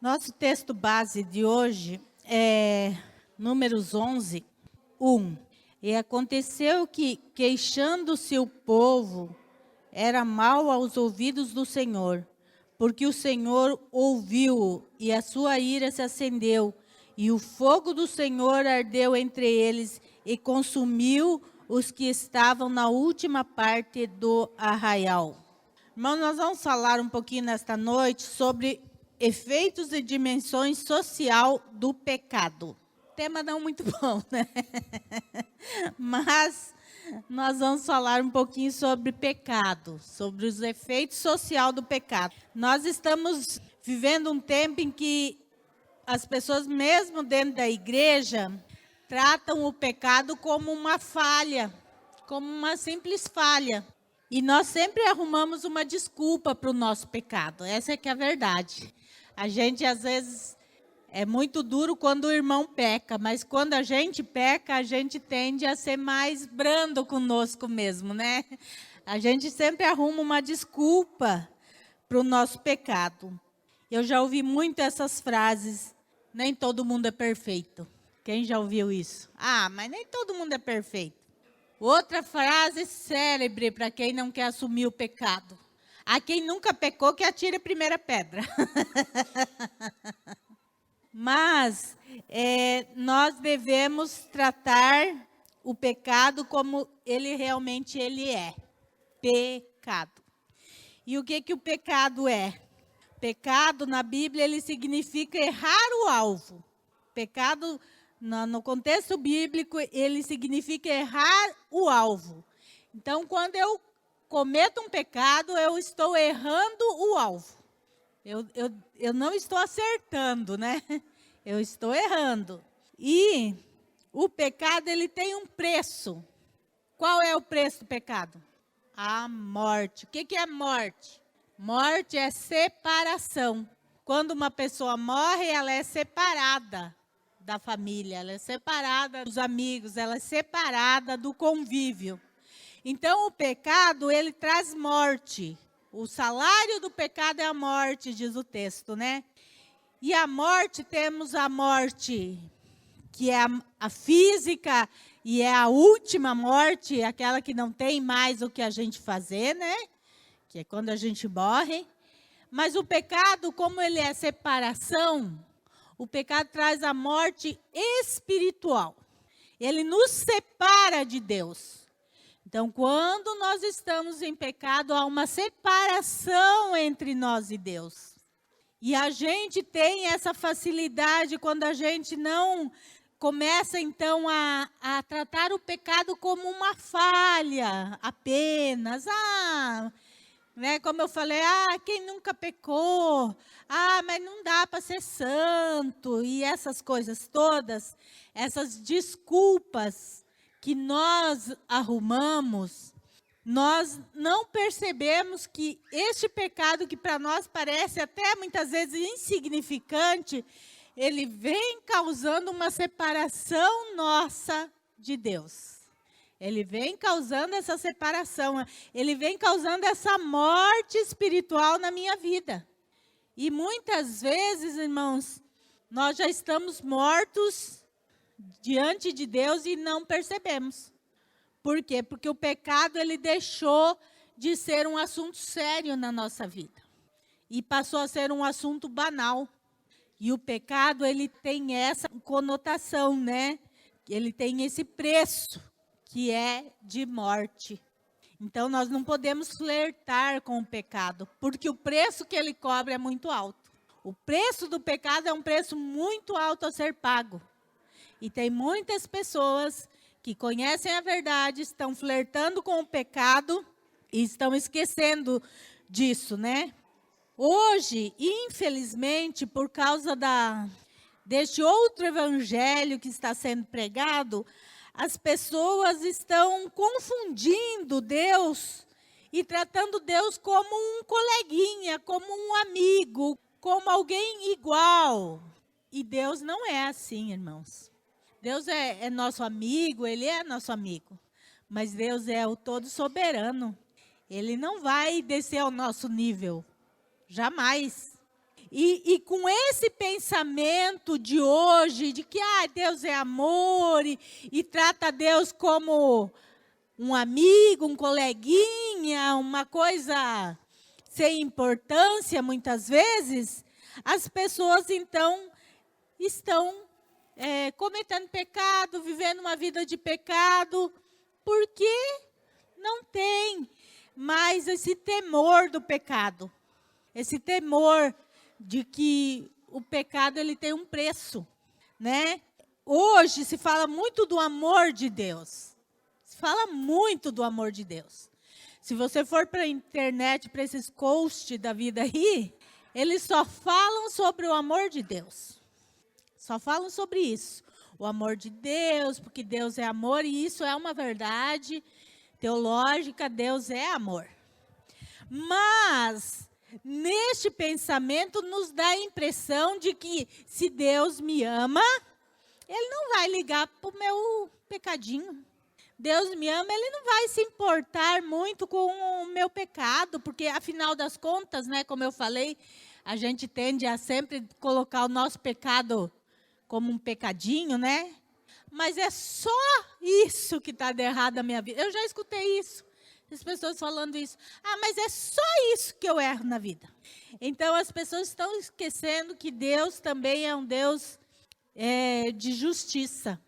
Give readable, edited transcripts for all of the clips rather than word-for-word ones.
Nosso texto base de hoje é Números 11, 1. E aconteceu que, queixando-se o povo, era mal aos ouvidos do Senhor, porque o Senhor ouviu-o, e a sua ira se acendeu, e o fogo do Senhor ardeu entre eles, e consumiu os que estavam na última parte do arraial. Irmão, nós vamos falar um pouquinho nesta noite sobre efeitos e dimensões social do pecado. Tema não muito bom, né? Mas nós vamos falar um pouquinho sobre pecado, sobre os efeitos social do pecado. Nós estamos vivendo um tempo em que as pessoas, mesmo dentro da igreja, tratam o pecado como uma falha, como uma simples falha. E nós sempre arrumamos uma desculpa para o nosso pecado. Essa é que é a verdade. A gente, às vezes, é muito duro quando o irmão peca, mas quando a gente peca, a gente tende a ser mais brando conosco mesmo, né? A gente sempre arruma uma desculpa para o nosso pecado. Eu já ouvi muito essas frases, nem todo mundo é perfeito. Quem já ouviu isso? Ah, mas nem todo mundo é perfeito. Outra frase célebre para quem não quer assumir o pecado. A quem nunca pecou, que atire a primeira pedra. Mas nós devemos tratar o pecado como ele realmente é. Pecado. E o que o pecado é? Pecado, na Bíblia, ele significa errar o alvo. Pecado, no contexto bíblico, ele significa errar o alvo. Então, quando eu cometo um pecado, eu estou errando o alvo. Eu não estou acertando, né? Eu estou errando. E o pecado, ele tem um preço. Qual é o preço do pecado? A morte. O que é morte? Morte é separação. Quando uma pessoa morre, ela é separada da família, ela é separada dos amigos, ela é separada do convívio. Então, o pecado, ele traz morte. O salário do pecado é a morte, diz o texto, né? E a morte, temos a morte que é a física e é a última morte, aquela que não tem mais o que a gente fazer, né? Que é quando a gente morre. Mas o pecado, como ele é separação, o pecado traz a morte espiritual. Ele nos separa de Deus. Então, quando nós estamos em pecado, há uma separação entre nós e Deus. E a gente tem essa facilidade quando a gente não começa, então, a tratar o pecado como uma falha apenas. Né, como eu falei, quem nunca pecou? Mas não dá para ser santo. E essas coisas todas, essas desculpas que nós arrumamos, nós não percebemos que este pecado, que para nós parece até muitas vezes insignificante, ele vem causando uma separação nossa de Deus. Ele vem causando essa separação, ele vem causando essa morte espiritual na minha vida. E muitas vezes, irmãos, nós já estamos mortos diante de Deus e não percebemos. Por quê? Porque o pecado, ele deixou de ser um assunto sério na nossa vida. E passou a ser um assunto banal. E o pecado, ele tem essa conotação, né? Ele tem esse preço, que é de morte. Então, nós não podemos flertar com o pecado, porque o preço que ele cobra é muito alto. O preço do pecado é um preço muito alto a ser pago. E tem muitas pessoas que conhecem a verdade, estão flertando com o pecado e estão esquecendo disso, né? Hoje, infelizmente, por causa deste outro evangelho que está sendo pregado, as pessoas estão confundindo Deus e tratando Deus como um coleguinha, como um amigo, como alguém igual. E Deus não é assim, irmãos. Deus é nosso amigo, ele é nosso amigo. Mas Deus é o todo soberano. Ele não vai descer ao nosso nível. Jamais. E com esse pensamento de hoje, de que Deus é amor e trata Deus como um amigo, um coleguinha, uma coisa sem importância, muitas vezes, as pessoas, então, estão cometendo pecado, vivendo uma vida de pecado, porque não tem mais esse temor do pecado, esse temor de que o pecado ele tem um preço, né? Hoje se fala muito do amor de Deus. Se fala muito do amor de Deus. Se você for para a internet, para esses coaches da vida aí, eles só falam sobre o amor de Deus. Só falam sobre isso. O amor de Deus, porque Deus é amor, e isso é uma verdade teológica, Deus é amor. Mas neste pensamento nos dá a impressão de que se Deus me ama, Ele não vai ligar para o meu pecadinho. Deus me ama, Ele não vai se importar muito com o meu pecado, porque afinal das contas, né, como eu falei, a gente tende a sempre colocar o nosso pecado como um pecadinho, né? Mas é só isso que está de errado na minha vida. Eu já escutei isso. As pessoas falando isso. Mas é só isso que eu erro na vida. Então, as pessoas estão esquecendo que Deus também é um Deus de justiça,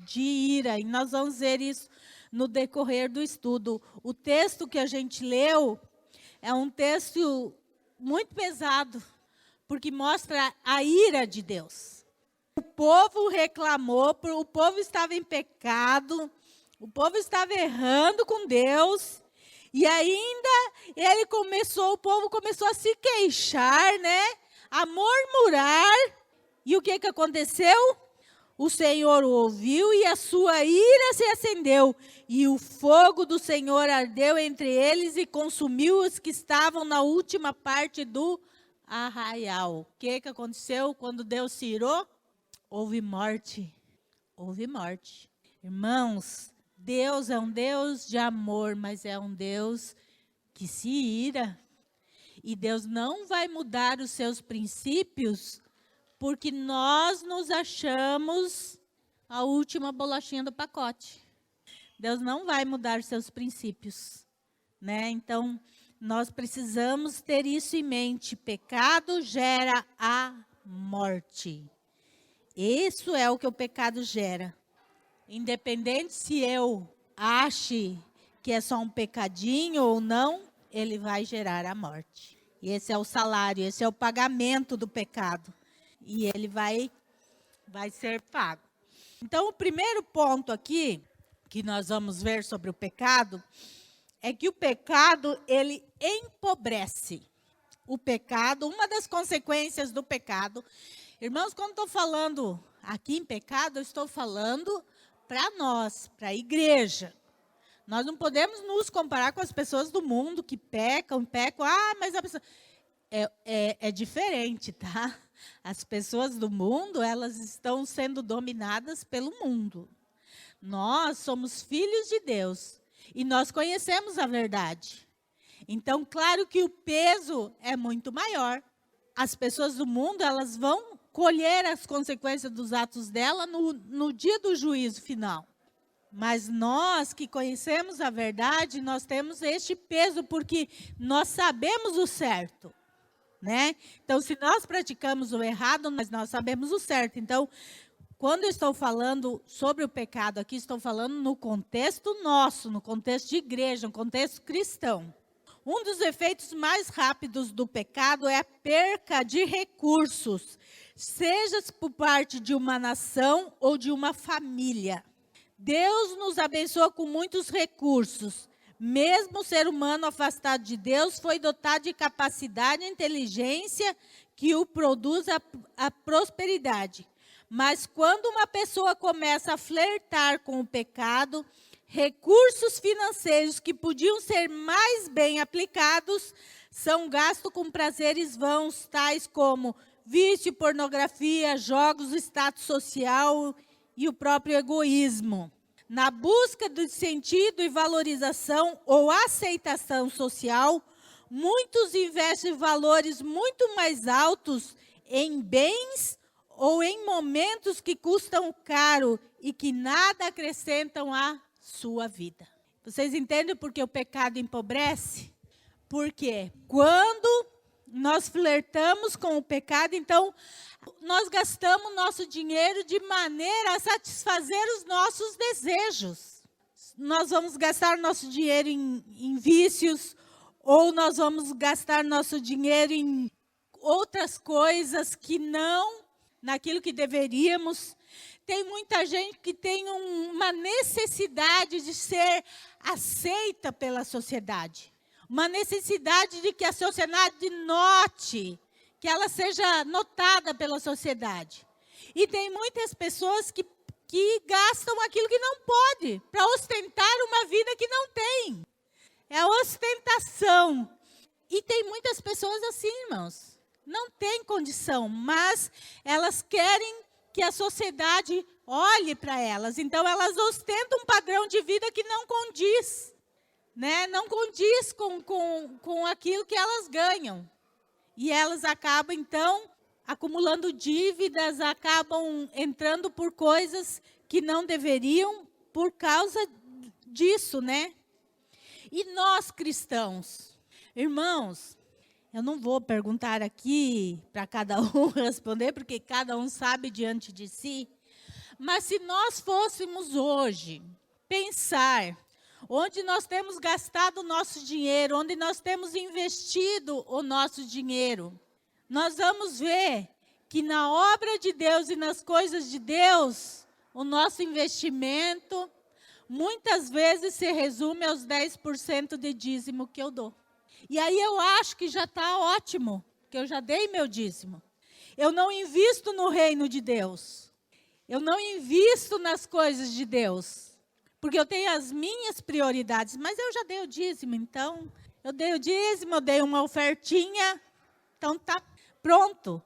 de ira. E nós vamos ver isso no decorrer do estudo. O texto que a gente leu é um texto muito pesado, porque mostra a ira de Deus. O povo reclamou, o povo estava em pecado, o povo estava errando com Deus, e ainda o povo começou a se queixar, né? A murmurar. E o que aconteceu? O Senhor o ouviu e a sua ira se acendeu, e o fogo do Senhor ardeu entre eles e consumiu os que estavam na última parte do arraial. O que aconteceu quando Deus se irou? Houve morte. Houve morte. Irmãos, Deus é um Deus de amor, mas é um Deus que se ira. E Deus não vai mudar os seus princípios porque nós nos achamos a última bolachinha do pacote. Deus não vai mudar os seus princípios, né? Então, nós precisamos ter isso em mente. Pecado gera a morte. Isso é o que o pecado gera. Independente se eu ache que é só um pecadinho ou não, ele vai gerar a morte. E esse é o salário, esse é o pagamento do pecado. E ele vai ser pago. Então, o primeiro ponto aqui, que nós vamos ver sobre o pecado, é que o pecado, ele empobrece. O pecado, uma das consequências do pecado. Irmãos, quando estou falando aqui em pecado, eu estou falando para nós, para a igreja. Nós não podemos nos comparar com as pessoas do mundo que pecam. Mas a pessoa... É diferente, tá? As pessoas do mundo, elas estão sendo dominadas pelo mundo. Nós somos filhos de Deus e nós conhecemos a verdade. Então, claro que o peso é muito maior. As pessoas do mundo, elas vão colher as consequências dos atos dela no dia do juízo final. Mas nós que conhecemos a verdade, nós temos este peso porque nós sabemos o certo. Né? Então, se nós praticamos o errado, mas nós sabemos o certo. Então, quando eu estou falando sobre o pecado aqui, estou falando no contexto nosso, no contexto de igreja, no contexto cristão. Um dos efeitos mais rápidos do pecado é a perca de recursos, seja por parte de uma nação ou de uma família. Deus nos abençoa com muitos recursos. Mesmo o ser humano afastado de Deus foi dotado de capacidade e inteligência que o produz a prosperidade. Mas quando uma pessoa começa a flertar com o pecado, recursos financeiros que podiam ser mais bem aplicados são gastos com prazeres vãos, tais como vício, pornografia, jogos, status social e o próprio egoísmo. Na busca de sentido e valorização ou aceitação social, muitos investem valores muito mais altos em bens ou em momentos que custam caro e que nada acrescentam à sua vida. Vocês entendem por que o pecado empobrece? Porque quando nós flertamos com o pecado, então nós gastamos nosso dinheiro de maneira a satisfazer os nossos desejos. Nós vamos gastar nosso dinheiro em vícios, ou nós vamos gastar nosso dinheiro em outras coisas que não naquilo que deveríamos. Tem muita gente que tem uma necessidade de ser aceita pela sociedade. Uma necessidade de que a sociedade note, que ela seja notada pela sociedade. E tem muitas pessoas que gastam aquilo que não pode, para ostentar uma vida que não tem. É a ostentação. E tem muitas pessoas assim, irmãos. Não tem condição, mas elas querem que a sociedade olhe para elas. Então, elas ostentam um padrão de vida que não condiz. Né? Não condiz com aquilo que elas ganham. E elas acabam, então, acumulando dívidas, acabam entrando por coisas que não deveriam por causa disso, né? E nós, cristãos, irmãos, eu não vou perguntar aqui para cada um responder, porque cada um sabe diante de si, mas se nós fôssemos hoje pensar onde nós temos gastado o nosso dinheiro, onde nós temos investido o nosso dinheiro, nós vamos ver que na obra de Deus e nas coisas de Deus, o nosso investimento muitas vezes se resume aos 10% de dízimo que eu dou. E aí eu acho que já está ótimo, que eu já dei meu dízimo. Eu não invisto no reino de Deus. Eu não invisto nas coisas de Deus. Porque eu tenho as minhas prioridades, mas eu já dei o dízimo, então, eu dei o dízimo, eu dei uma ofertinha, então está pronto.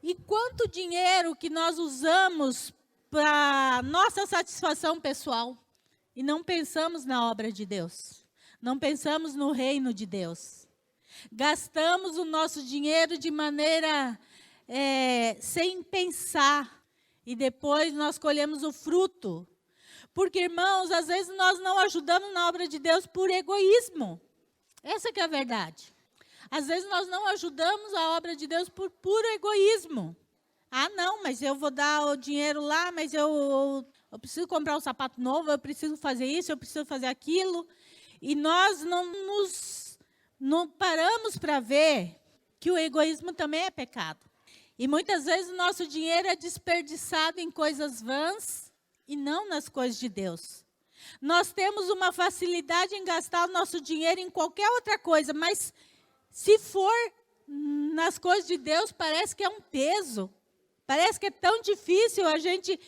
E quanto dinheiro que nós usamos para nossa satisfação pessoal e não pensamos na obra de Deus, não pensamos no reino de Deus. Gastamos o nosso dinheiro de maneira sem pensar e depois nós colhemos o fruto. Porque, irmãos, às vezes nós não ajudamos na obra de Deus por egoísmo. Essa que é a verdade. Às vezes nós não ajudamos a obra de Deus por puro egoísmo. Ah, não, mas eu vou dar o dinheiro lá, mas eu preciso comprar um sapato novo, eu preciso fazer isso, eu preciso fazer aquilo. E nós não paramos para ver que o egoísmo também é pecado. E muitas vezes o nosso dinheiro é desperdiçado em coisas vãs, e não nas coisas de Deus. Nós temos uma facilidade em gastar o nosso dinheiro em qualquer outra coisa, mas se for nas coisas de Deus, parece que é um peso. Parece que é tão difícil a gente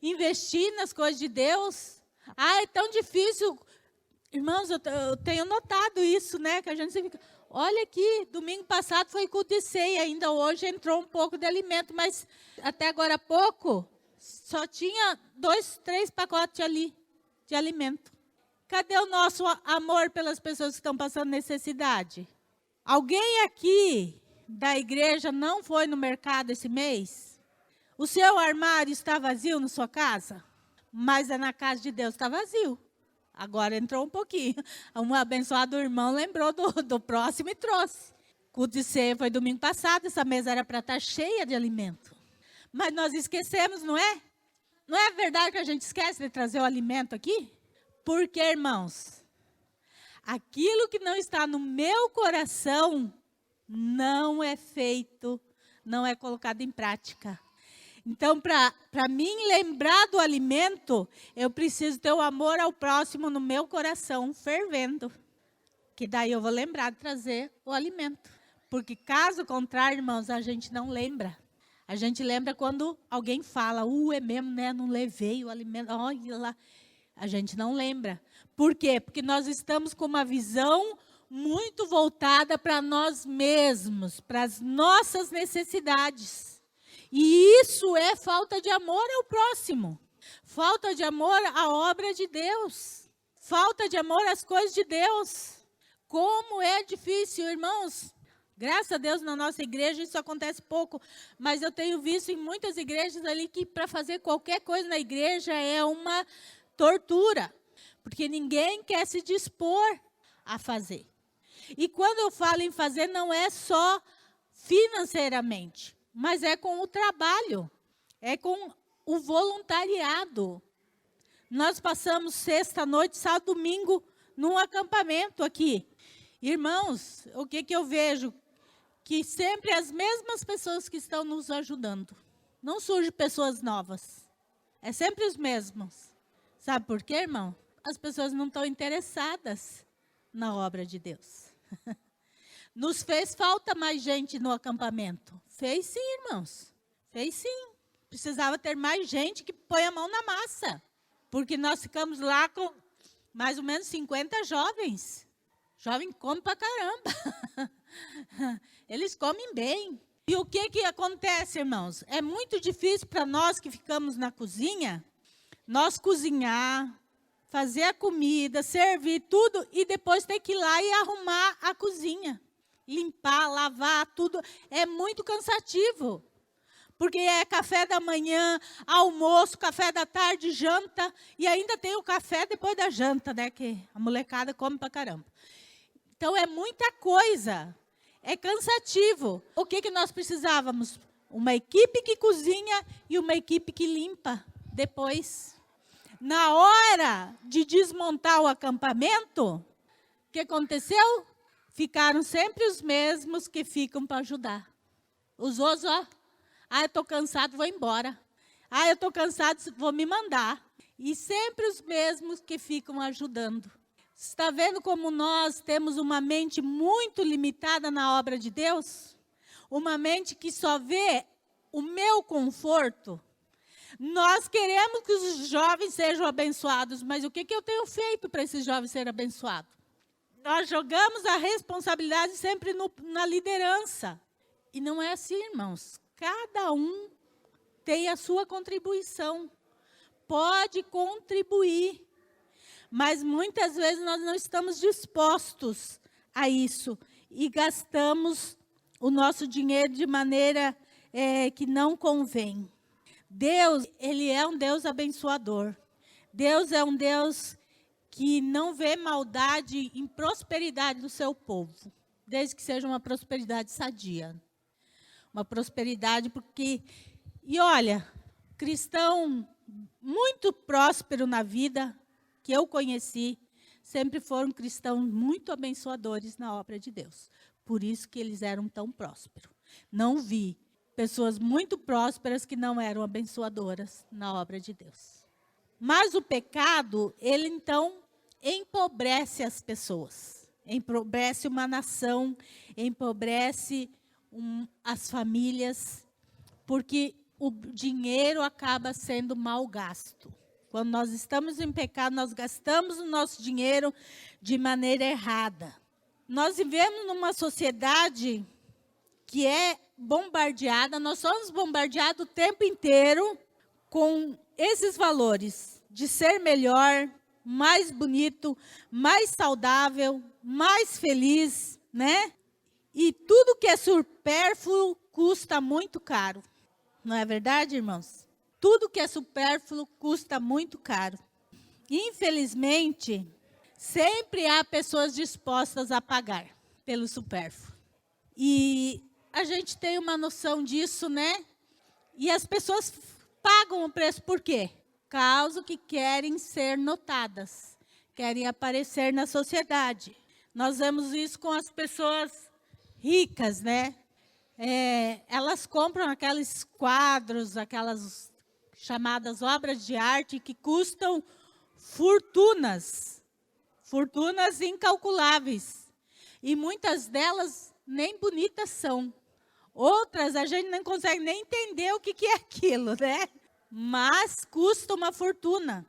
investir nas coisas de Deus. Ah, é tão difícil. Irmãos, eu tenho notado isso, né? Que a gente fica, olha aqui, domingo passado foi culto de ceia, ainda hoje entrou um pouco de alimento, mas até agora há pouco só tinha 2, 3 pacotes ali de alimento. Cadê o nosso amor pelas pessoas que estão passando necessidade? Alguém aqui da igreja não foi no mercado esse mês? O seu armário está vazio na sua casa? Mas na casa de Deus está vazio. Agora entrou um pouquinho. Um abençoado irmão lembrou do próximo e trouxe. O culto de ceia foi domingo passado, essa mesa era para estar cheia de alimento. Mas nós esquecemos, não é? Não é verdade que a gente esquece de trazer o alimento aqui? Porque, irmãos, aquilo que não está no meu coração não é feito, não é colocado em prática. Então, para mim lembrar do alimento, eu preciso ter o amor ao próximo no meu coração, fervendo. Que daí eu vou lembrar de trazer o alimento. Porque caso contrário, irmãos, a gente não lembra. A gente lembra quando alguém fala, é mesmo, né? Não levei o alimento, olha lá. A gente não lembra. Por quê? Porque nós estamos com uma visão muito voltada para nós mesmos, para as nossas necessidades. E isso é falta de amor ao próximo. Falta de amor à obra de Deus. Falta de amor às coisas de Deus. Como é difícil, irmãos. Graças a Deus, na nossa igreja isso acontece pouco, mas eu tenho visto em muitas igrejas ali que para fazer qualquer coisa na igreja é uma tortura, porque ninguém quer se dispor a fazer. E quando eu falo em fazer, não é só financeiramente, mas é com o trabalho, é com o voluntariado. Nós passamos sexta noite, sábado, domingo, num acampamento aqui. Irmãos, o que eu vejo? Que sempre as mesmas pessoas que estão nos ajudando. Não surgem pessoas novas. É sempre os mesmos. Sabe por quê, irmão? As pessoas não estão interessadas na obra de Deus. Nos fez falta mais gente no acampamento. Fez sim, irmãos. Fez sim. Precisava ter mais gente que põe a mão na massa. Porque nós ficamos lá com mais ou menos 50 jovens. Jovem come pra caramba. Eles comem bem. E o que acontece, irmãos? É muito difícil para nós que ficamos na cozinha, nós cozinhar, fazer a comida, servir tudo e depois ter que ir lá e arrumar a cozinha. Limpar, lavar, tudo. É muito cansativo. Porque é café da manhã, almoço, café da tarde, janta. E ainda tem o café depois da janta, né? Que a molecada come pra caramba. Então, é muita coisa. É cansativo. O que nós precisávamos? Uma equipe que cozinha e uma equipe que limpa depois. Na hora de desmontar o acampamento, o que aconteceu? Ficaram sempre os mesmos que ficam para ajudar. Os outros, ó. Eu estou cansado, vou embora. Eu estou cansado, vou me mandar. E sempre os mesmos que ficam ajudando. Está vendo como nós temos uma mente muito limitada na obra de Deus? Uma mente que só vê o meu conforto. Nós queremos que os jovens sejam abençoados, mas o que eu tenho feito para esses jovens serem abençoados? Nós jogamos a responsabilidade sempre na liderança. E não é assim, irmãos. Cada um tem a sua contribuição. Pode contribuir. Mas muitas vezes nós não estamos dispostos a isso. E gastamos o nosso dinheiro de maneira que não convém. Deus, Ele é um Deus abençoador. Deus é um Deus que não vê maldade em prosperidade do seu povo. Desde que seja uma prosperidade sadia. Uma prosperidade porque... E olha, cristão muito próspero na vida... que eu conheci, sempre foram cristãos muito abençoadores na obra de Deus. Por isso que eles eram tão prósperos. Não vi pessoas muito prósperas que não eram abençoadoras na obra de Deus. Mas o pecado, ele então empobrece as pessoas. Empobrece uma nação, empobrece as famílias, porque o dinheiro acaba sendo mal gasto. Quando nós estamos em pecado, nós gastamos o nosso dinheiro de maneira errada. Nós vivemos numa sociedade que é bombardeada, nós somos bombardeados o tempo inteiro com esses valores de ser melhor, mais bonito, mais saudável, mais feliz, né? E tudo que é supérfluo custa muito caro. Não é verdade, irmãos? Tudo que é supérfluo custa muito caro. Infelizmente, sempre há pessoas dispostas a pagar pelo supérfluo. E a gente tem uma noção disso, né? E as pessoas pagam o preço por quê? Causa que querem ser notadas, querem aparecer na sociedade. Nós vemos isso com as pessoas ricas, né? Elas compram aqueles quadros, aquelas chamadas obras de arte que custam fortunas, fortunas incalculáveis. E muitas delas nem bonitas são. Outras a gente não consegue nem entender o que é aquilo, né? Mas custa uma fortuna.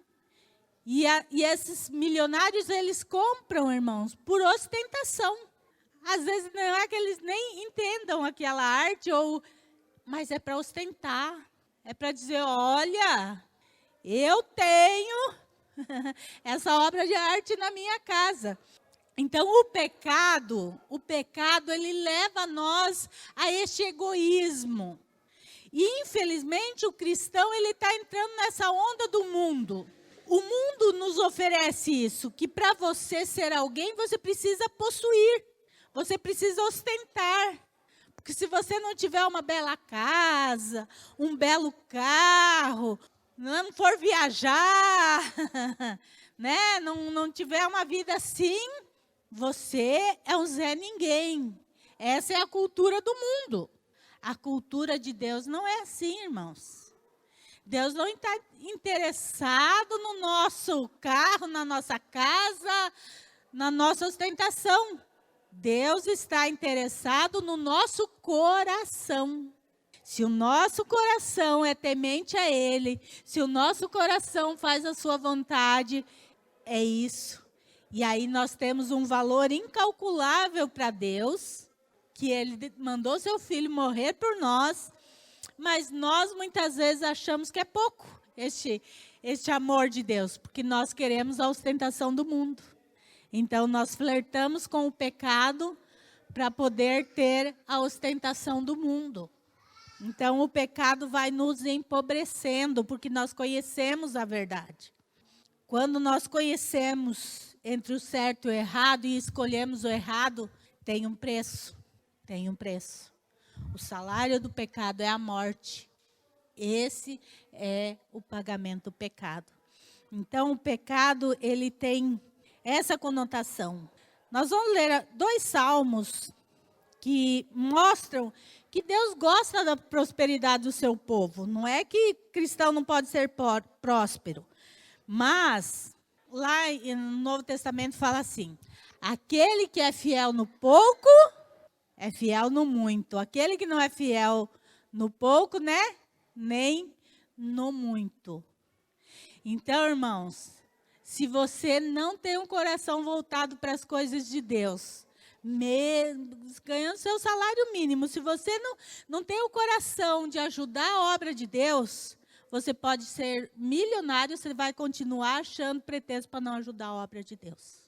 E esses milionários, eles compram, irmãos, por ostentação. Às vezes não é que eles nem entendam aquela arte, mas é para ostentar. É para dizer, olha, eu tenho essa obra de arte na minha casa. Então, o pecado, ele leva nós a este egoísmo. E, infelizmente, o cristão, ele está entrando nessa onda do mundo. O mundo nos oferece isso, que para você ser alguém, você precisa possuir, você precisa ostentar. Porque se você não tiver uma bela casa, um belo carro, não for viajar, né? não tiver uma vida assim, você é um Zé Ninguém. Essa é a cultura do mundo. A cultura de Deus não é assim, irmãos. Deus não está interessado no nosso carro, na nossa casa, na nossa ostentação. Deus está interessado no nosso coração. Se o nosso coração é temente a Ele, se o nosso coração faz a sua vontade, é isso. E aí nós temos um valor incalculável para Deus, que Ele mandou seu Filho morrer por nós, mas nós muitas vezes achamos que é pouco este amor de Deus, porque nós queremos a ostentação do mundo. Então, nós flertamos com o pecado para poder ter a ostentação do mundo. Então, o pecado vai nos empobrecendo, porque nós conhecemos a verdade. Quando nós conhecemos entre o certo e o errado e escolhemos o errado, tem um preço. Tem um preço. O salário do pecado é a morte. Esse é o pagamento do pecado. Então, o pecado, ele tem essa conotação. Nós vamos ler 2 salmos que mostram que Deus gosta da prosperidade do seu povo. Não é que cristão não pode ser próspero. Mas, lá no Novo Testamento fala assim: aquele que é fiel no pouco, é fiel no muito. Aquele que não é fiel no pouco, né? Nem no muito. Então, irmãos, se você não tem um coração voltado para as coisas de Deus, ganhando seu salário mínimo, se você não tem o coração de ajudar a obra de Deus, você pode ser milionário, você vai continuar achando pretexto para não ajudar a obra de Deus.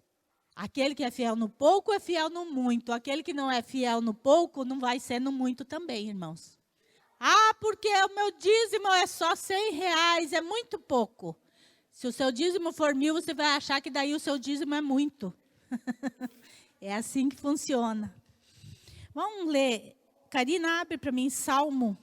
Aquele que é fiel no pouco é fiel no muito. Aquele que não é fiel no pouco não vai ser no muito também, irmãos. Ah, porque o meu dízimo é só R$100, é muito pouco. Se o seu dízimo for 1.000, você vai achar que daí o seu dízimo é muito. É assim que funciona. Vamos ler. Karina, abre para mim Salmo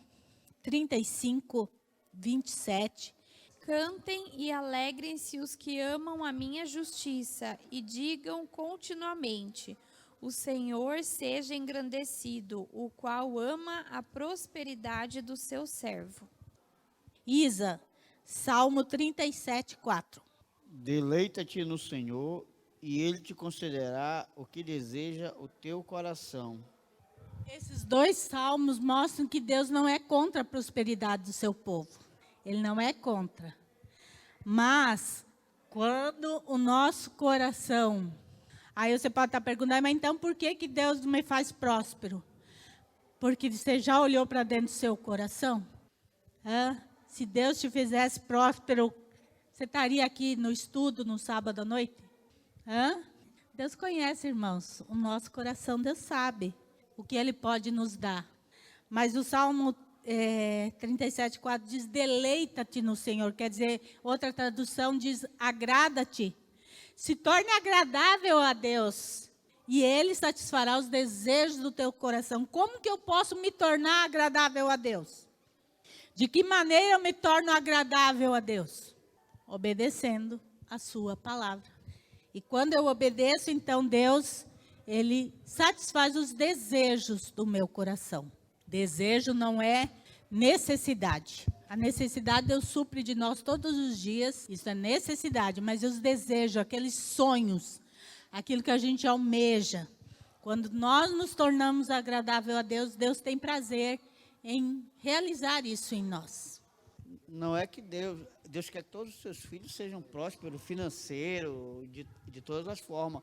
35, 27. Cantem e alegrem-se os que amam a minha justiça e digam continuamente: o Senhor seja engrandecido, o qual ama a prosperidade do seu servo. Isa, Salmo 37, 4. Deleita-te no Senhor, e Ele te concederá o que deseja o teu coração. Esses 2 salmos mostram que Deus não é contra a prosperidade do seu povo. Ele não é contra. Mas, quando o nosso coração... Aí você pode estar perguntando, mas então por que Deus me faz próspero? Porque você já olhou para dentro do seu coração? Se Deus te fizesse próspero, você estaria aqui no estudo no sábado à noite? Deus conhece, irmãos, o nosso coração. Deus sabe o que Ele pode nos dar. Mas o Salmo 37, 4 diz: deleita-te no Senhor. Quer dizer, outra tradução diz: agrada-te. Se torne agradável a Deus, e Ele satisfará os desejos do teu coração. Como que eu posso me tornar agradável a Deus? De que maneira eu me torno agradável a Deus? Obedecendo a sua palavra. E quando eu obedeço, então Deus, Ele satisfaz os desejos do meu coração. Desejo não é necessidade. A necessidade Deus supre de nós todos os dias, isso é necessidade, mas os desejos, aqueles sonhos, aquilo que a gente almeja, quando nós nos tornamos agradável a Deus, Deus tem prazer em realizar isso em nós. Não é que Deus quer que todos os seus filhos sejam prósperos, financeiro, de todas as formas.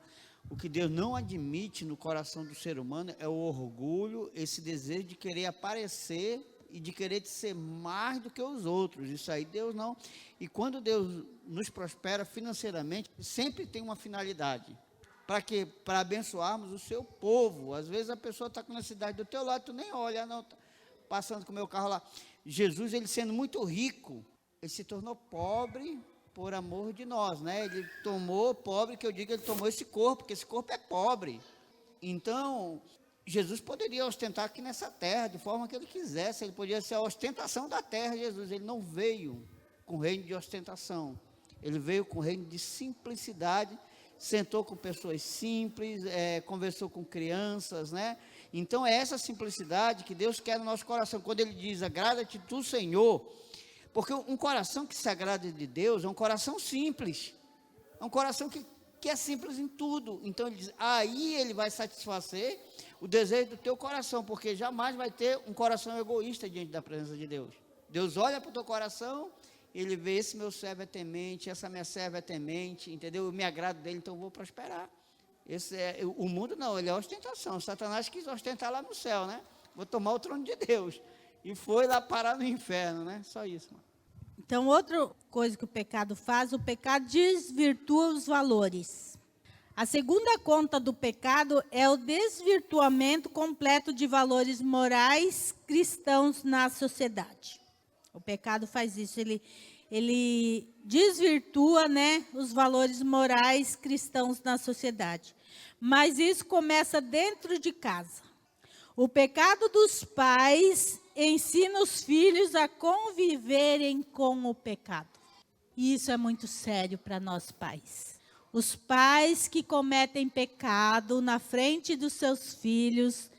O que Deus não admite no coração do ser humano é o orgulho, esse desejo de querer aparecer e de querer ser mais do que os outros. Isso aí Deus não. E quando Deus nos prospera financeiramente, sempre tem uma finalidade. Para quê? Para abençoarmos o seu povo. Às vezes a pessoa está com a cidade do teu lado, tu nem olha, não, tá passando com o meu carro lá. Jesus, ele sendo muito rico, ele se tornou pobre por amor de nós, né? Ele tomou, pobre, que eu digo, ele tomou esse corpo, porque esse corpo é pobre. Então, Jesus poderia ostentar aqui nessa terra, de forma que ele quisesse, ele podia ser a ostentação da terra, Jesus. Ele não veio com reino de ostentação, ele veio com reino de simplicidade, sentou com pessoas simples, conversou com crianças, né? Então, é essa simplicidade que Deus quer no nosso coração, quando ele diz, agrada-te tu, Senhor. Porque um coração que se agrada de Deus é um coração simples. É um coração que é simples em tudo. Então ele diz, aí ele vai satisfazer o desejo do teu coração, porque jamais vai ter um coração egoísta diante da presença de Deus. Deus olha para o teu coração, ele vê, esse meu servo é temente, essa minha serva é temente, entendeu? Eu me agrado dele, então eu vou prosperar. O mundo não, ele é ostentação. Satanás quis ostentar lá no céu, né? Vou tomar o trono de Deus. E foi lá parar no inferno, né? Só isso, mano. Então, outra coisa que o pecado faz, o pecado desvirtua os valores. A segunda conta do pecado é o desvirtuamento completo de valores morais cristãos na sociedade. O pecado faz isso, ele desvirtua, né, os valores morais cristãos na sociedade. Mas isso começa dentro de casa. O pecado dos pais ensina os filhos a conviverem com o pecado. E isso é muito sério para nós pais. Os pais que cometem pecado na frente dos seus filhos,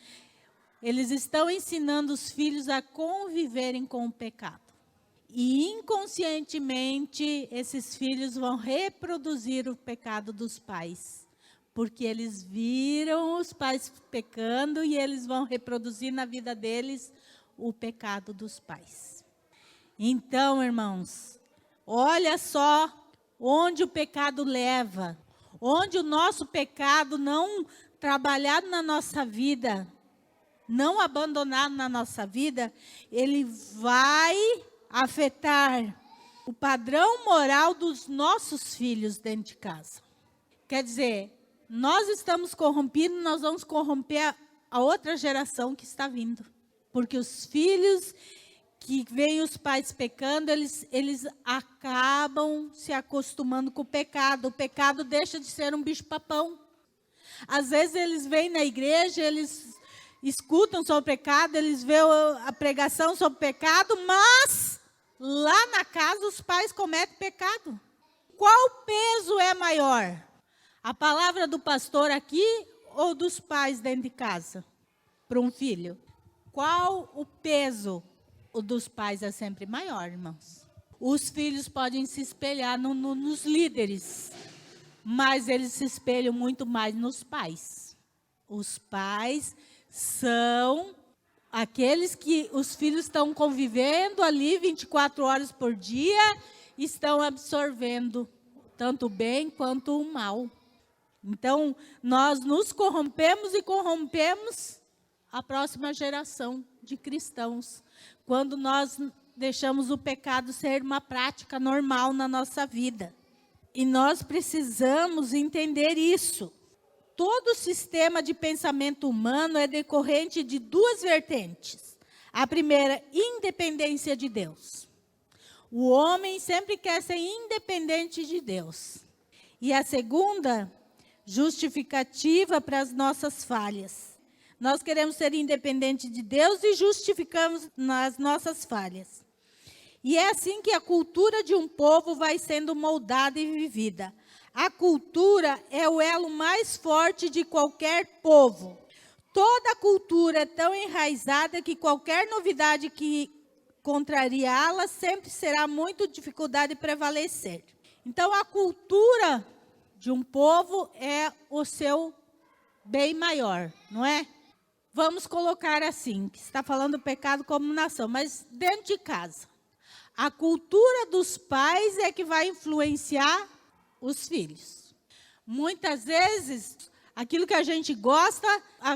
eles estão ensinando os filhos a conviverem com o pecado. E inconscientemente, esses filhos vão reproduzir o pecado dos pais. Porque eles viram os pais pecando e eles vão reproduzir na vida deles o pecado dos pais. Então, irmãos, olha só onde o pecado leva, onde o nosso pecado não trabalhado na nossa vida, não abandonado na nossa vida, ele vai afetar o padrão moral dos nossos filhos dentro de casa. Quer dizer, nós estamos corrompidos, nós vamos corromper a outra geração que está vindo. Porque os filhos que veem os pais pecando, eles acabam se acostumando com o pecado. O pecado deixa de ser um bicho-papão. Às vezes eles vêm na igreja, eles escutam sobre o pecado, eles veem a pregação sobre o pecado, mas lá na casa os pais cometem pecado. Qual peso é maior? A palavra do pastor aqui ou dos pais dentro de casa? Para um filho. Qual o peso? O dos pais é sempre maior, irmãos. Os filhos podem se espelhar nos líderes, mas eles se espelham muito mais nos pais. Os pais são aqueles que os filhos estão convivendo ali 24 horas por dia, estão absorvendo tanto o bem quanto o mal. Então, nós nos corrompemos e corrompemos a próxima geração de cristãos, quando nós deixamos o pecado ser uma prática normal na nossa vida. E nós precisamos entender isso. Todo sistema de pensamento humano é decorrente de duas vertentes. A primeira, independência de Deus. O homem sempre quer ser independente de Deus. E a segunda, justificativa para as nossas falhas. Nós queremos ser independentes de Deus e justificamos nas nossas falhas. E é assim que a cultura de um povo vai sendo moldada e vivida. A cultura é o elo mais forte de qualquer povo. Toda cultura é tão enraizada que qualquer novidade que contrariá-la sempre será muito dificuldade de prevalecer. Então, a cultura de um povo é o seu bem maior, não é? Vamos colocar assim, que está falando do pecado como nação, mas dentro de casa. A cultura dos pais é que vai influenciar os filhos. Muitas vezes, aquilo que a gente gosta,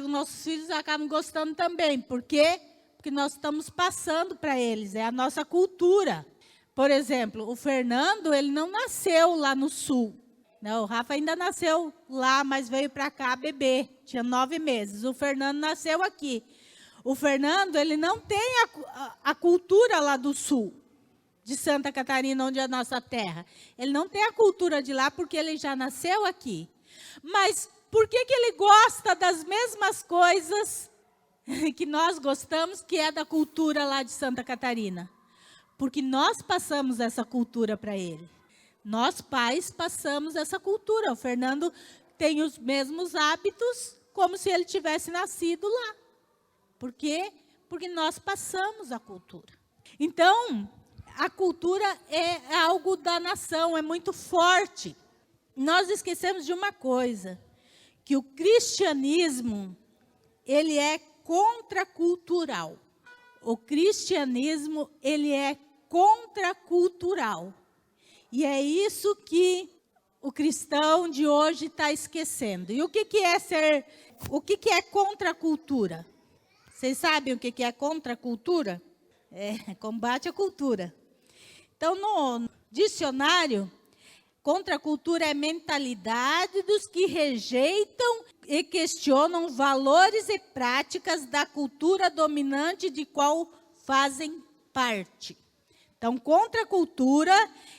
os nossos filhos acabam gostando também. Por quê? Porque nós estamos passando para eles, é a nossa cultura. Por exemplo, o Fernando, ele não nasceu lá no sul. Não, o Rafa ainda nasceu lá, mas veio para cá bebê. Tinha 9 meses. O Fernando nasceu aqui. O Fernando, ele não tem a cultura lá do sul, de Santa Catarina, onde é a nossa terra. Ele não tem a cultura de lá, porque ele já nasceu aqui. Mas por que ele gosta das mesmas coisas que nós gostamos, que é da cultura lá de Santa Catarina? Porque nós passamos essa cultura para ele. Nós, pais, passamos essa cultura. O Fernando tem os mesmos hábitos, como se ele tivesse nascido lá. Por quê? Porque nós passamos a cultura. Então, a cultura é algo da nação, é muito forte. Nós esquecemos de uma coisa, que o cristianismo, ele é contracultural. O cristianismo, ele é contracultural. E é isso que o cristão de hoje está esquecendo. E o que é contracultura? Vocês sabem o que é contracultura? É combate à cultura. Então, no dicionário, contracultura é mentalidade dos que rejeitam e questionam valores e práticas da cultura dominante de qual fazem parte. Então, contracultura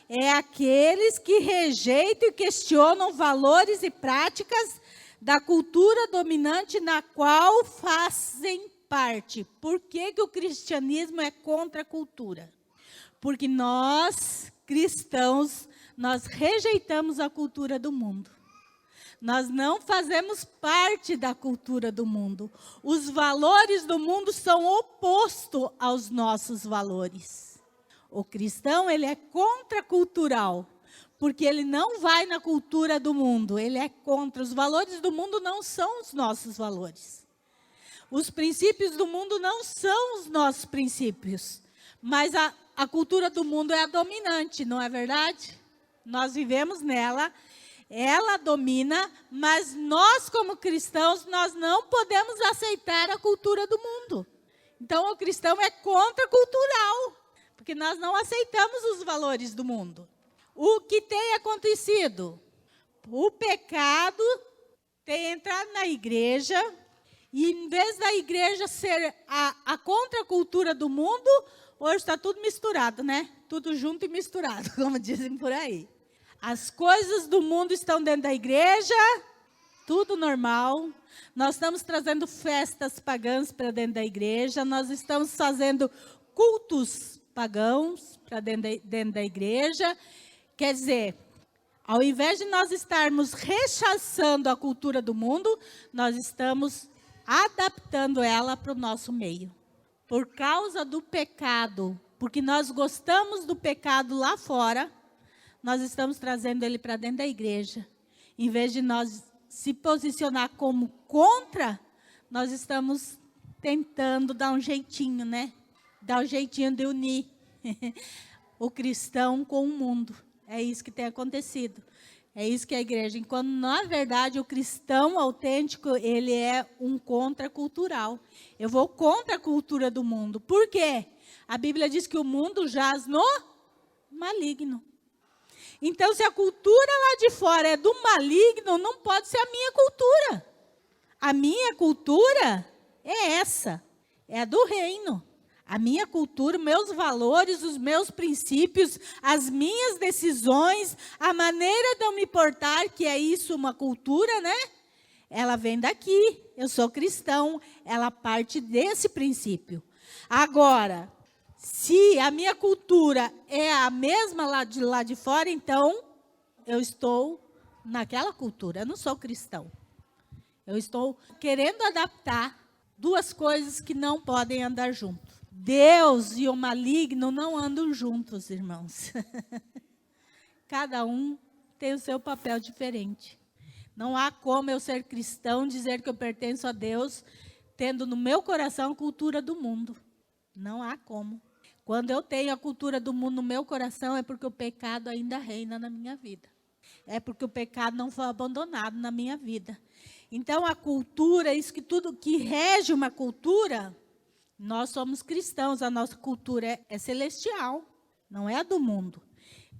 é aqueles que rejeitam e questionam valores e práticas da cultura dominante na qual fazem parte. Por que o cristianismo é contra a cultura? Porque nós, cristãos, nós rejeitamos a cultura do mundo. Nós não fazemos parte da cultura do mundo. Os valores do mundo são opostos aos nossos valores. O cristão, ele é contracultural, porque ele não vai na cultura do mundo, ele é contra. Os valores do mundo não são os nossos valores. Os princípios do mundo não são os nossos princípios, mas a cultura do mundo é a dominante, não é verdade? Nós vivemos nela, ela domina, mas nós como cristãos, nós não podemos aceitar a cultura do mundo. Então o cristão é contracultural, porque nós não aceitamos os valores do mundo. O que tem acontecido? O pecado tem entrado na igreja, e em vez da igreja ser a contracultura do mundo, hoje está tudo misturado, né? Tudo junto e misturado, como dizem por aí. As coisas do mundo estão dentro da igreja, tudo normal. Nós estamos trazendo festas pagãs para dentro da igreja, nós estamos fazendo cultos pagãos para dentro da igreja. Quer dizer, ao invés de nós estarmos rechaçando a cultura do mundo, nós estamos adaptando ela para o nosso meio. Por causa do pecado, porque nós gostamos do pecado lá fora, nós estamos trazendo ele para dentro da igreja. Em vez de nós se posicionar como contra, nós estamos tentando dar um jeitinho, né? Dar um jeitinho de unir o cristão com o mundo. É isso que tem acontecido. É isso que é a igreja. Enquanto, na verdade, o cristão autêntico, ele é um contracultural. Eu vou contra a cultura do mundo. Por quê? A Bíblia diz que o mundo jaz no maligno. Então, se a cultura lá de fora é do maligno, não pode ser a minha cultura. A minha cultura é essa, é a do reino. A minha cultura, meus valores, os meus princípios, as minhas decisões, a maneira de eu me portar, que é isso, uma cultura, né? Ela vem daqui, eu sou cristão, ela parte desse princípio. Agora, se a minha cultura é a mesma lá de fora, então eu estou naquela cultura, eu não sou cristão. Eu estou querendo adaptar duas coisas que não podem andar juntas. Deus e o maligno não andam juntos, irmãos. Cada um tem o seu papel diferente. Não há como eu ser cristão, dizer que eu pertenço a Deus, tendo no meu coração a cultura do mundo. Não há como. Quando eu tenho a cultura do mundo no meu coração, é porque o pecado ainda reina na minha vida. É porque o pecado não foi abandonado na minha vida. Então, a cultura, isso que tudo que rege uma cultura, nós somos cristãos, a nossa cultura é celestial, não é a do mundo.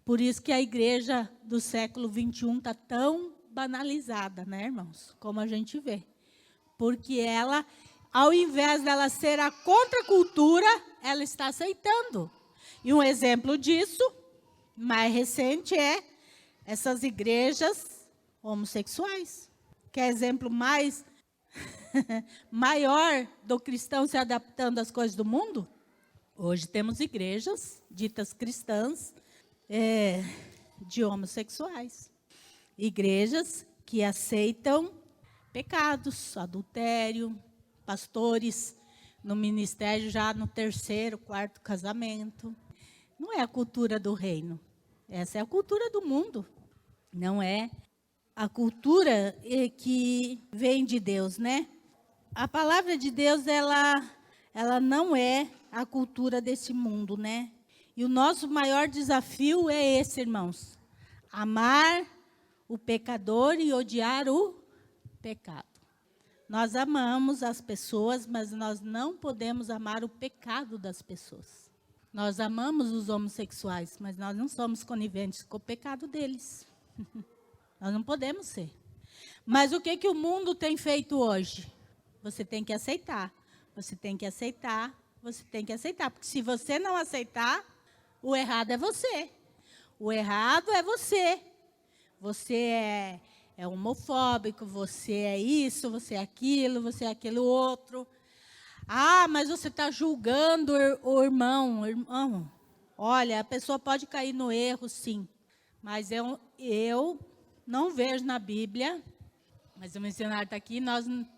Por isso que a igreja do século 21 está tão banalizada, né, irmãos? Como a gente vê. Porque ela, ao invés dela ser a contracultura, ela está aceitando. E um exemplo disso, mais recente, é essas igrejas homossexuais. Que é exemplo mais maior do cristão se adaptando às coisas do mundo? Hoje temos igrejas ditas cristãs de homossexuais. Igrejas que aceitam pecados, adultério, pastores no ministério já no 3º, 4º casamento. Não é a cultura do reino. Essa é a cultura do mundo. Não é a cultura que vem de Deus, né? A palavra de Deus, ela não é a cultura desse mundo, né? E o nosso maior desafio é esse, irmãos. Amar o pecador e odiar o pecado. Nós amamos as pessoas, mas nós não podemos amar o pecado das pessoas. Nós amamos os homossexuais, mas nós não somos coniventes com o pecado deles. Nós não podemos ser. Mas o que o mundo tem feito hoje? Você tem que aceitar. Você tem que aceitar. Você tem que aceitar. Porque se você não aceitar, o errado é você. O errado é você. Você é homofóbico, você é isso, você é aquilo, você é aquilo outro. Ah, mas você está julgando o irmão. Olha, a pessoa pode cair no erro, sim. Mas eu não vejo na Bíblia, mas o missionário está aqui,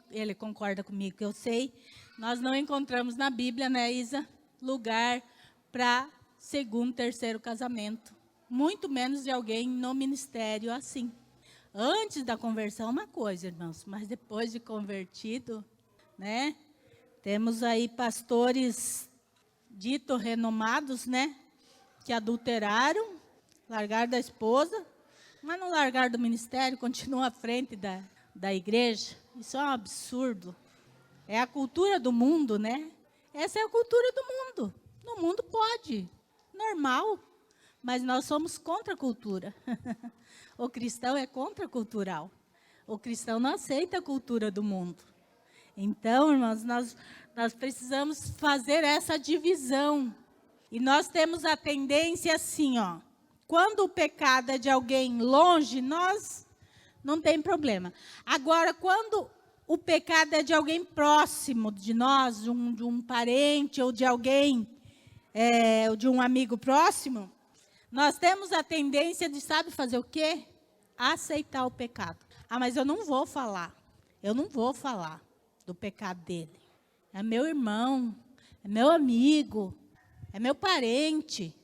ele concorda comigo que eu sei, nós não encontramos na Bíblia, né, Isa, lugar para 2º, 3º casamento. Muito menos de alguém no ministério assim. Antes da conversão, uma coisa, irmãos, mas depois de convertido, né? Temos aí pastores ditos renomados, né? Que adulteraram, largaram da esposa, mas não largaram do ministério, continuam à frente da igreja. Isso é um absurdo. É a cultura do mundo, né? Essa é a cultura do mundo. No mundo pode, normal, mas nós somos contra a cultura. O cristão é contracultural. O cristão não aceita a cultura do mundo. Então, irmãos, nós precisamos fazer essa divisão. E nós temos a tendência assim, ó. Quando o pecado é de alguém longe, nós não tem problema. Agora, quando o pecado é de alguém próximo de nós, de um parente ou de alguém, ou de um amigo próximo, nós temos a tendência de, sabe fazer o quê? Aceitar o pecado. Ah, mas eu não vou falar. Eu não vou falar do pecado dele. É meu irmão, é meu amigo, é meu parente.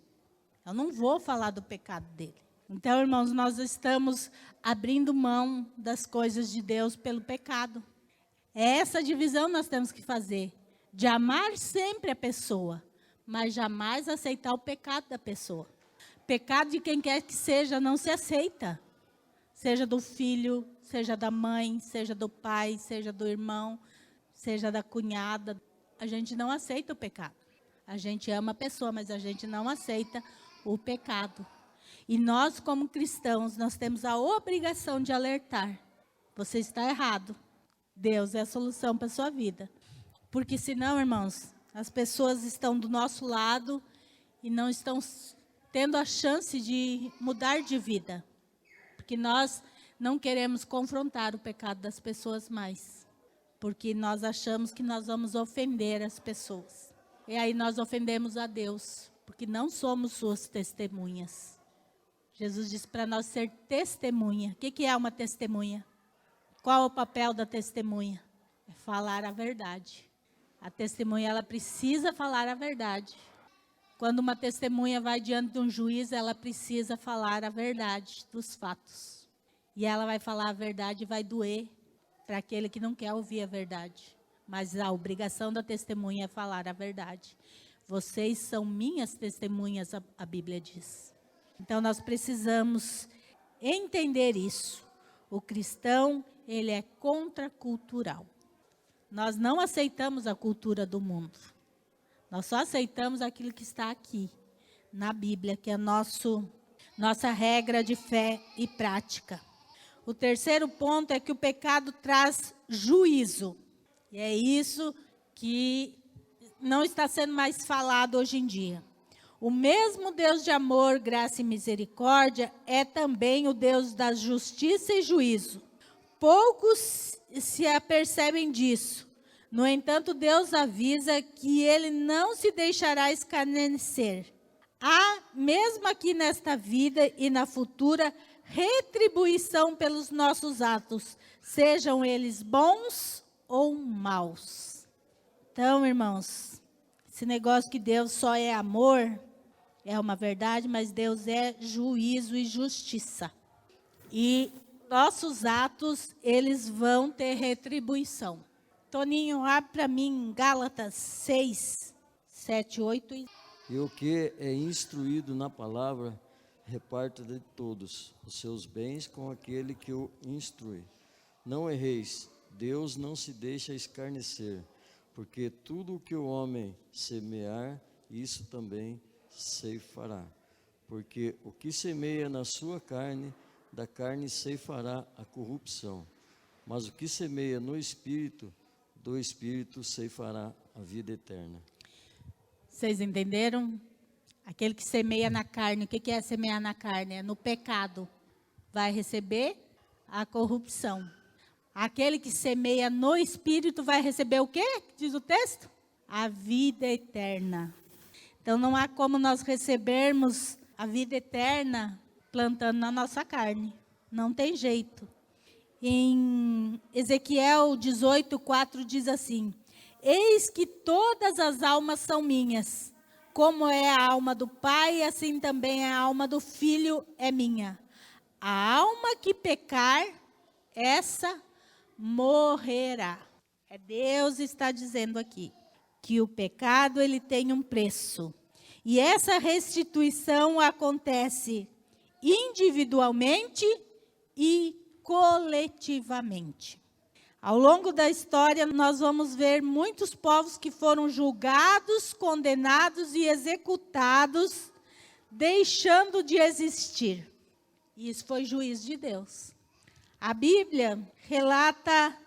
Eu não vou falar do pecado dele. Então, irmãos, nós estamos abrindo mão das coisas de Deus pelo pecado. É essa divisão nós temos que fazer. De amar sempre a pessoa, mas jamais aceitar o pecado da pessoa. Pecado de quem quer que seja não se aceita. Seja do filho, seja da mãe, seja do pai, seja do irmão, seja da cunhada. A gente não aceita o pecado. A gente ama a pessoa, mas a gente não aceita o pecado. E nós, como cristãos, nós temos a obrigação de alertar. Você está errado. Deus é a solução para a sua vida. Porque senão, irmãos, as pessoas estão do nosso lado e não estão tendo a chance de mudar de vida. Porque nós não queremos confrontar o pecado das pessoas mais. Porque nós achamos que nós vamos ofender as pessoas. E aí nós ofendemos a Deus, porque não somos suas testemunhas. Jesus disse para nós ser testemunha. O que é uma testemunha? Qual é o papel da testemunha? É falar a verdade. A testemunha, ela precisa falar a verdade. Quando uma testemunha vai diante de um juiz, ela precisa falar a verdade dos fatos. E ela vai falar a verdade e vai doer para aquele que não quer ouvir a verdade. Mas a obrigação da testemunha é falar a verdade. Vocês são minhas testemunhas, a Bíblia diz. Então, nós precisamos entender isso. O cristão, ele é contracultural. Nós não aceitamos a cultura do mundo. Nós só aceitamos aquilo que está aqui, na Bíblia, que é nosso nossa regra de fé e prática. O terceiro ponto é que o pecado traz juízo. E é isso que não está sendo mais falado hoje em dia. O mesmo Deus de amor, graça e misericórdia é também o Deus da justiça e juízo. Poucos se apercebem disso. No entanto, Deus avisa que Ele não se deixará escarnecer. Há, mesmo aqui nesta vida e na futura, retribuição pelos nossos atos, sejam eles bons ou maus. Então, irmãos, esse negócio que Deus só é amor, é uma verdade, mas Deus é juízo e justiça. E nossos atos, eles vão ter retribuição. Toninho, abre para mim Gálatas 6, 7, 8. E o que é instruído na palavra, reparta de todos os seus bens com aquele que o instrui. Não erreis, Deus não se deixa escarnecer, porque tudo o que o homem semear, isso também ceifará. Porque o que semeia na sua carne, da carne ceifará a corrupção. Mas o que semeia no Espírito, do Espírito ceifará a vida eterna. Vocês entenderam? Aquele que semeia na carne, o que é semear na carne? É no pecado. Vai receber a corrupção. Aquele que semeia no Espírito vai receber o quê? Diz o texto? A vida eterna. Então não há como nós recebermos a vida eterna plantando na nossa carne. Não tem jeito. Em Ezequiel 18:4 diz assim: eis que todas as almas são minhas, como é a alma do Pai, assim também a alma do Filho é minha. A alma que pecar, essa morrerá. É Deus está dizendo aqui que o pecado ele tem um preço. E essa restituição acontece individualmente e coletivamente. Ao longo da história, nós vamos ver muitos povos que foram julgados, condenados e executados, deixando de existir. E isso foi juízo de Deus. A Bíblia relata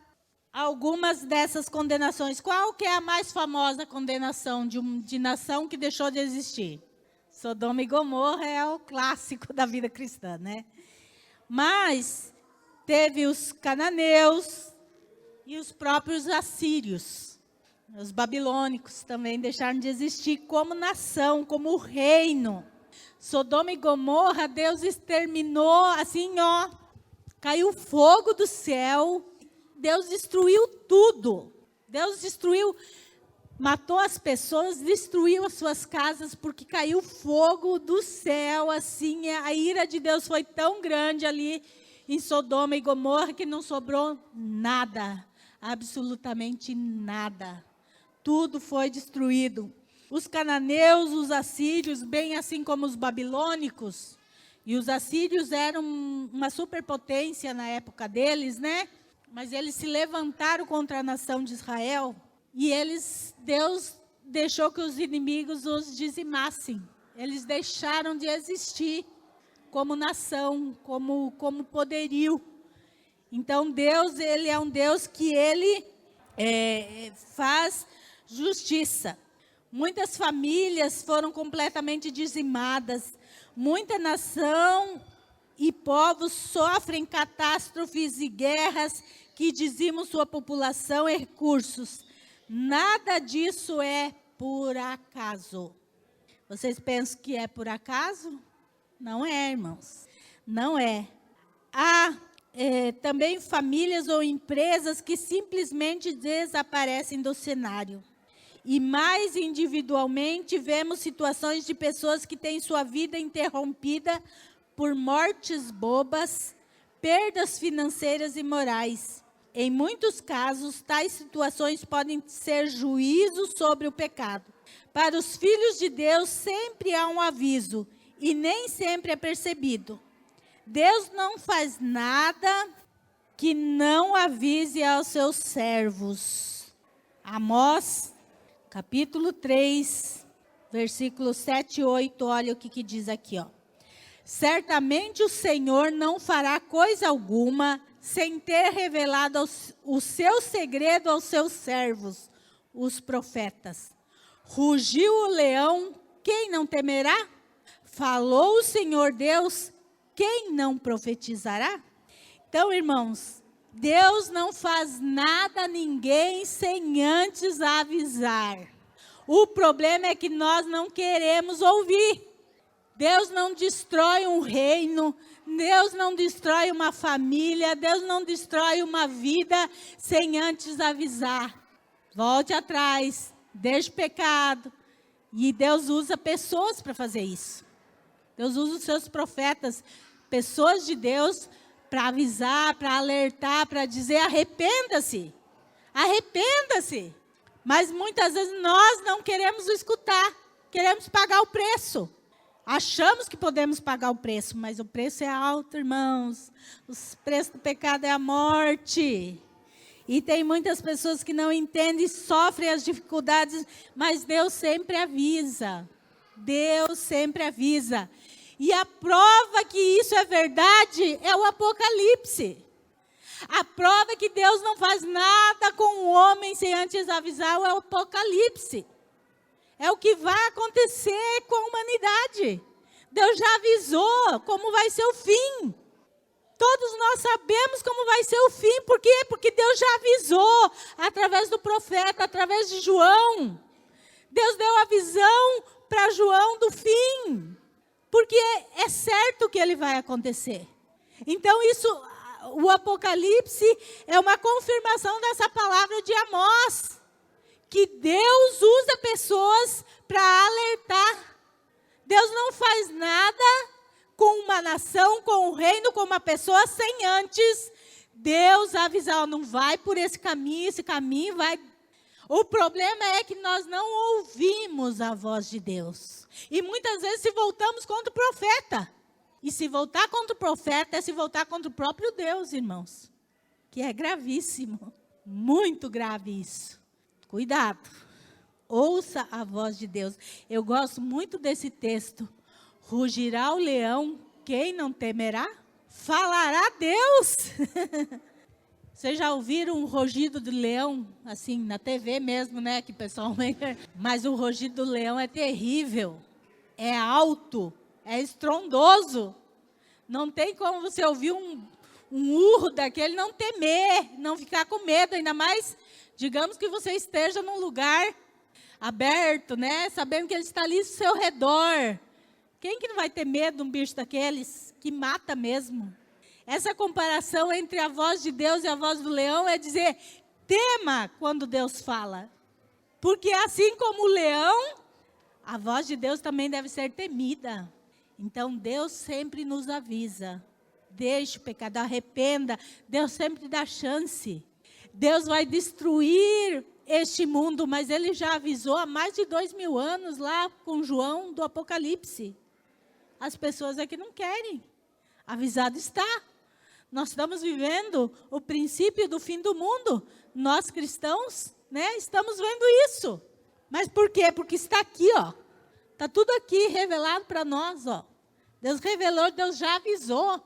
algumas dessas condenações. Qual que é a mais famosa condenação de nação que deixou de existir? Sodoma e Gomorra é o clássico da vida cristã, né? Mas teve os cananeus e os próprios assírios. Os babilônicos também deixaram de existir como nação, como reino. Sodoma e Gomorra, Deus exterminou assim, ó. Caiu fogo do céu. Deus destruiu tudo. Deus destruiu, matou as pessoas, destruiu as suas casas, porque caiu fogo do céu, assim, a ira de Deus foi tão grande ali em Sodoma e Gomorra, que não sobrou nada, absolutamente nada. Tudo foi destruído. Os cananeus, os assírios, bem assim como os babilônicos, e os assírios eram uma superpotência na época deles, né? Mas eles se levantaram contra a nação de Israel, e Deus deixou que os inimigos os dizimassem. Eles deixaram de existir como nação, como poderio. Então Deus, Ele é um Deus que Ele faz justiça. Muitas famílias foram completamente dizimadas. Muita nação e povos sofrem catástrofes e guerras que dizimam sua população e recursos. Nada disso é por acaso. Vocês pensam que é por acaso? Não é, irmãos. Não é. Há também famílias ou empresas que simplesmente desaparecem do cenário. E mais individualmente, vemos situações de pessoas que têm sua vida interrompida por mortes bobas, perdas financeiras e morais. Em muitos casos, tais situações podem ser juízo sobre o pecado. Para os filhos de Deus, sempre há um aviso, e nem sempre é percebido. Deus não faz nada que não avise aos seus servos. Amós, capítulo 3, versículos 7 e 8, olha o que diz aqui, ó. Certamente o Senhor não fará coisa alguma sem ter revelado o seu segredo aos seus servos, os profetas. Rugiu o leão, quem não temerá? Falou o Senhor Deus, quem não profetizará? Então, irmãos, Deus não faz nada a ninguém sem antes avisar. O problema é que nós não queremos ouvir. Deus não destrói um reino, Deus não destrói uma família, Deus não destrói uma vida sem antes avisar. Volte atrás, deixe o pecado. E Deus usa pessoas para fazer isso. Deus usa os seus profetas, pessoas de Deus, para avisar, para alertar, para dizer: arrependa-se, arrependa-se. Mas muitas vezes nós não queremos escutar, queremos pagar o preço. Achamos que podemos pagar o preço, mas o preço é alto, irmãos. O preço do pecado é a morte. E tem muitas pessoas que não entendem, sofrem as dificuldades, mas Deus sempre avisa. Deus sempre avisa. E a prova que isso é verdade é o Apocalipse. A prova que Deus não faz nada com o homem sem antes avisar é o Apocalipse. É o que vai acontecer com a humanidade. Deus já avisou como vai ser o fim. Todos nós sabemos como vai ser o fim. Por quê? Porque Deus já avisou através do profeta, através de João. Deus deu a visão para João do fim. Porque é certo que ele vai acontecer. Então o Apocalipse é uma confirmação dessa palavra de Amós. Que Deus usa pessoas para alertar. Deus não faz nada com uma nação, com um reino, com uma pessoa, sem antes Deus avisar: não vai por esse caminho vai. O problema é que nós não ouvimos a voz de Deus. E muitas vezes se voltamos contra o profeta. E se voltar contra o profeta é se voltar contra o próprio Deus, irmãos. Que é gravíssimo. Muito grave isso. Cuidado, ouça a voz de Deus. Eu gosto muito desse texto. Rugirá o leão, quem não temerá? Falará Deus. Vocês já ouviram um rugido do leão? Assim, na TV mesmo, né? Que pessoalmente. Mas o rugido do leão é terrível. É alto, é estrondoso. Não tem como você ouvir um urro daquele, não temer, não ficar com medo, ainda mais. Digamos que você esteja num lugar aberto, né? Sabendo que ele está ali ao seu redor. Quem que não vai ter medo de um bicho daqueles que mata mesmo? Essa comparação entre a voz de Deus e a voz do leão é dizer: tema quando Deus fala. Porque assim como o leão, a voz de Deus também deve ser temida. Então Deus sempre nos avisa. Deixe o pecado, arrependa. Deus sempre dá chance. Deus vai destruir este mundo, mas Ele já avisou há mais de 2000 anos lá com João do Apocalipse. As pessoas é que não querem. Avisado está. Nós estamos vivendo o princípio do fim do mundo. Nós cristãos, né, estamos vendo isso. Mas por quê? Porque está aqui, ó. Está tudo aqui revelado para nós, ó. Deus revelou, Deus já avisou.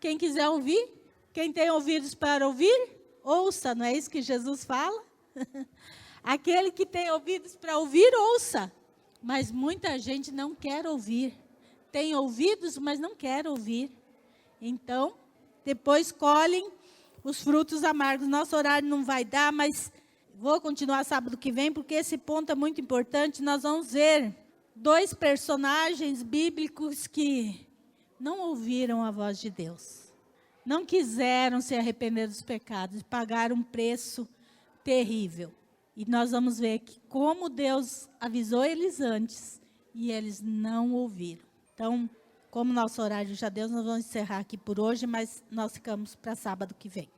Quem quiser ouvir, quem tem ouvidos para ouvir, ouça, não é isso que Jesus fala? Aquele que tem ouvidos para ouvir, ouça. Mas muita gente não quer ouvir. Tem ouvidos, mas não quer ouvir. Então, depois colhem os frutos amargos. Nosso horário não vai dar, mas vou continuar sábado que vem, porque esse ponto é muito importante. Nós vamos ver 2 personagens bíblicos que não ouviram a voz de Deus. Não quiseram se arrepender dos pecados, pagaram um preço terrível. E nós vamos ver que como Deus avisou eles antes, e eles não ouviram. Então, como nosso horário já deu, nós vamos encerrar aqui por hoje, mas nós ficamos para sábado que vem.